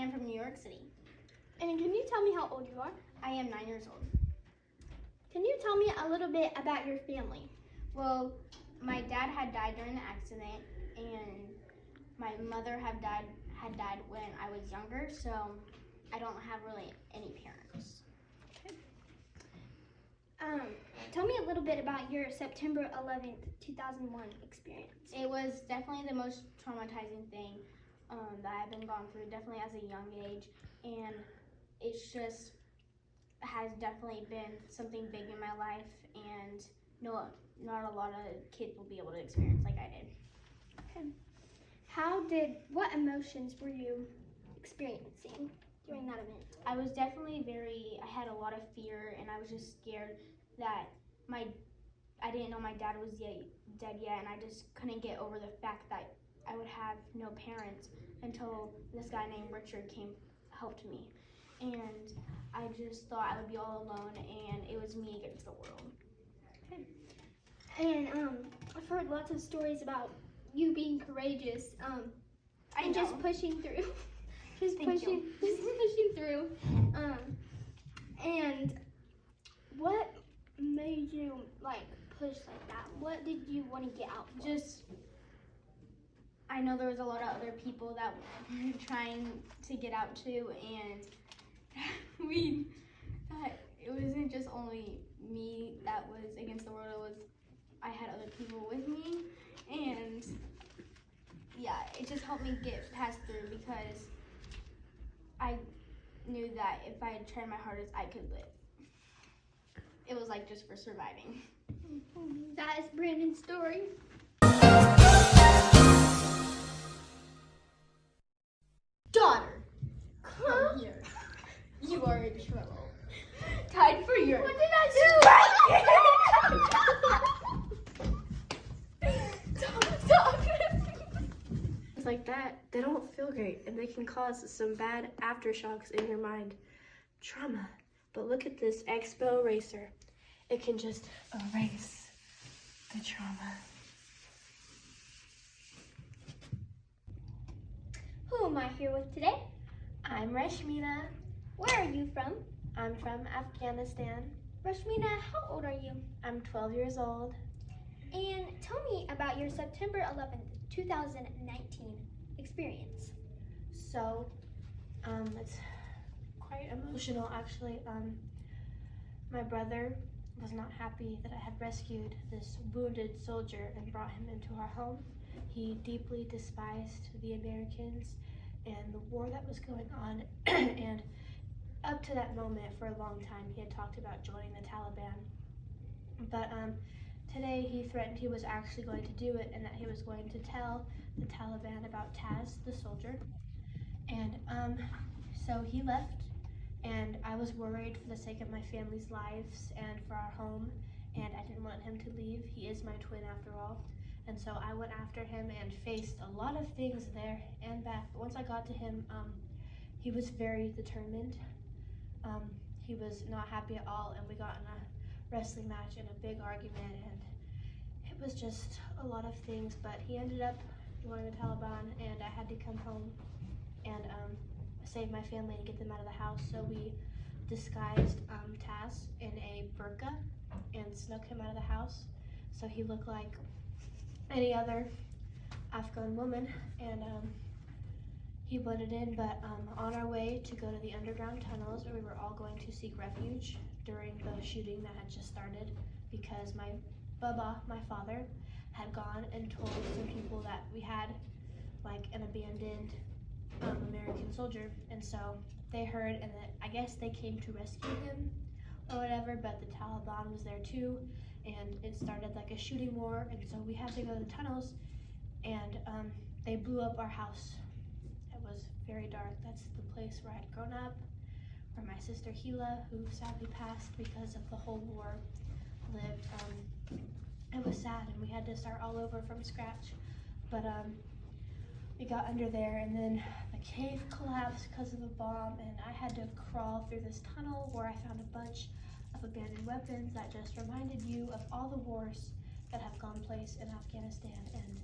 I'm from New York City. And can you tell me how old you are? I am 9 years old. Can you tell me a little bit about your family? Well, my dad had died during the accident, and my mother had died when I was younger, so I don't have really any parents. Tell me a little bit about your September 11th, 2001 experience. It was definitely the most traumatizing thing that I've been gone through, definitely as a young age, and it's just has definitely been something big in my life, and not a lot of kids will be able to experience like I did. Okay. What emotions were you experiencing during that event? I was definitely I had a lot of fear, and I was just scared that I didn't know my dad was dead yet, and I just couldn't get over the fact that I would have no parents until this guy named Richard helped me. And I just thought I would be all alone, and it was me against the world. Okay. And I've heard lots of stories about you being courageous and just pushing through. just pushing through. And what made you push like that? What did you want to get out for? I know there was a lot of other people that were trying to get out too, and it wasn't just only me that was against the world. I had other people with me, and yeah, it just helped me get past through, because I knew that if I tried my hardest, I could live. It was just for surviving. That is Brandon's story. Daughter, come here. You are in trouble. Time for your... What did I do? Stop. Things like that, they don't feel great, and they can cause some bad aftershocks in your mind. Trauma. But look at this Expo eraser. It can just erase the trauma. Who am I here with today? I'm Rashmina. Where are you from? I'm from Afghanistan. Rashmina, how old are you? I'm 12 years old. And tell me about your September 11th, 2019 experience. So, it's quite emotional actually. My brother was not happy that I had rescued this wounded soldier and brought him into our home. He deeply despised the Americans and the war that was going on, and up to that moment, for a long time, he had talked about joining the Taliban. But today he threatened he was actually going to do it, and that he was going to tell the Taliban about Taz, the soldier. And so he left, and I was worried for the sake of my family's lives and for our home, and I didn't want him to leave. He is my twin after all. And so I went after him and faced a lot of things there and back. But once I got to him, he was very determined. He was not happy at all, and we got in a wrestling match and a big argument, and it was just a lot of things. But he ended up joining the Taliban, and I had to come home and save my family and get them out of the house. So we disguised Taz in a burqa and snuck him out of the house, so he looked like any other Afghan woman, and he blended in. But on our way to go to the underground tunnels, where we were all going to seek refuge during the shooting that had just started, because my baba, my father, had gone and told some people that we had an abandoned American soldier, and so they heard, and I guess they came to rescue him or whatever, but the Taliban was there too, and it started like a shooting war, and so we had to go to the tunnels, and they blew up our house. It was very dark. That's the place where I had grown up, where my sister Hila, who sadly passed because of the whole war, lived. It was sad, and we had to start all over from scratch, but we got under there, and then the cave collapsed because of a bomb, and I had to crawl through this tunnel where I found a bunch of abandoned weapons that just reminded you of all the wars that have gone place in Afghanistan, and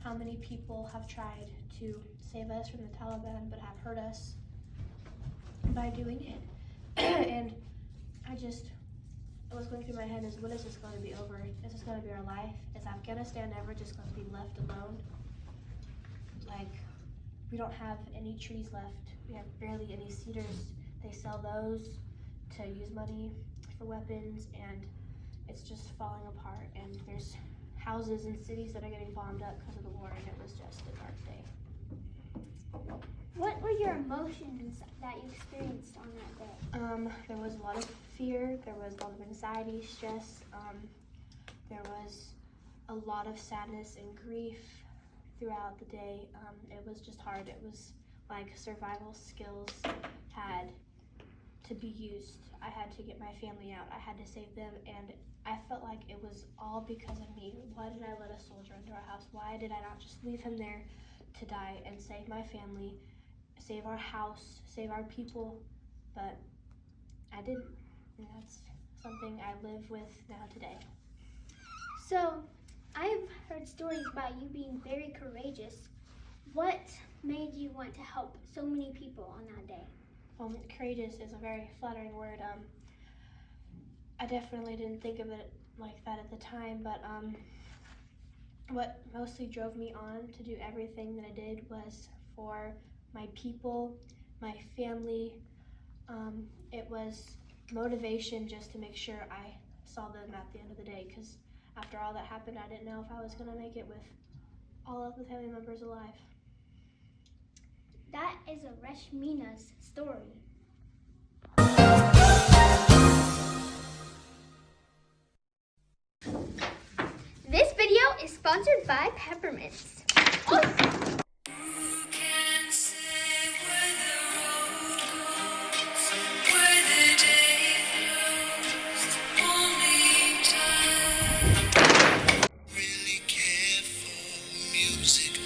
how many people have tried to save us from the Taliban but have hurt us by doing it. And what's going through my head is, when is this going to be over? Is this going to be our life? Is Afghanistan ever just going to be left alone? Like, we don't have any trees left. We have barely any cedars. They sell those to use money for weapons, and it's just falling apart. And there's houses and cities that are getting bombed up because of the war, and it was just a dark day. What were your emotions that you experienced on that day? There was a lot of fear, there was a lot of anxiety, stress, there was a lot of sadness and grief throughout the day. It was just hard. It was like survival skills had to be used. I had to get my family out. I had to save them, and I felt like it was all because of me. Why did I let a soldier into our house? Why did I not just leave him there to die and save my family, save our house, save our people? But I didn't, and that's something I live with now today. So, I've heard stories about you being very courageous. What made you want to help so many people on that day? Courageous is a very flattering word. I definitely didn't think of it like that at the time, but what mostly drove me on to do everything that I did was for my people, my family. It was motivation just to make sure I saw them at the end of the day, because after all that happened, I didn't know if I was going to make it with all of the family members alive. That is a Reshmina's story. This video is sponsored by Peppermints. Really care for music.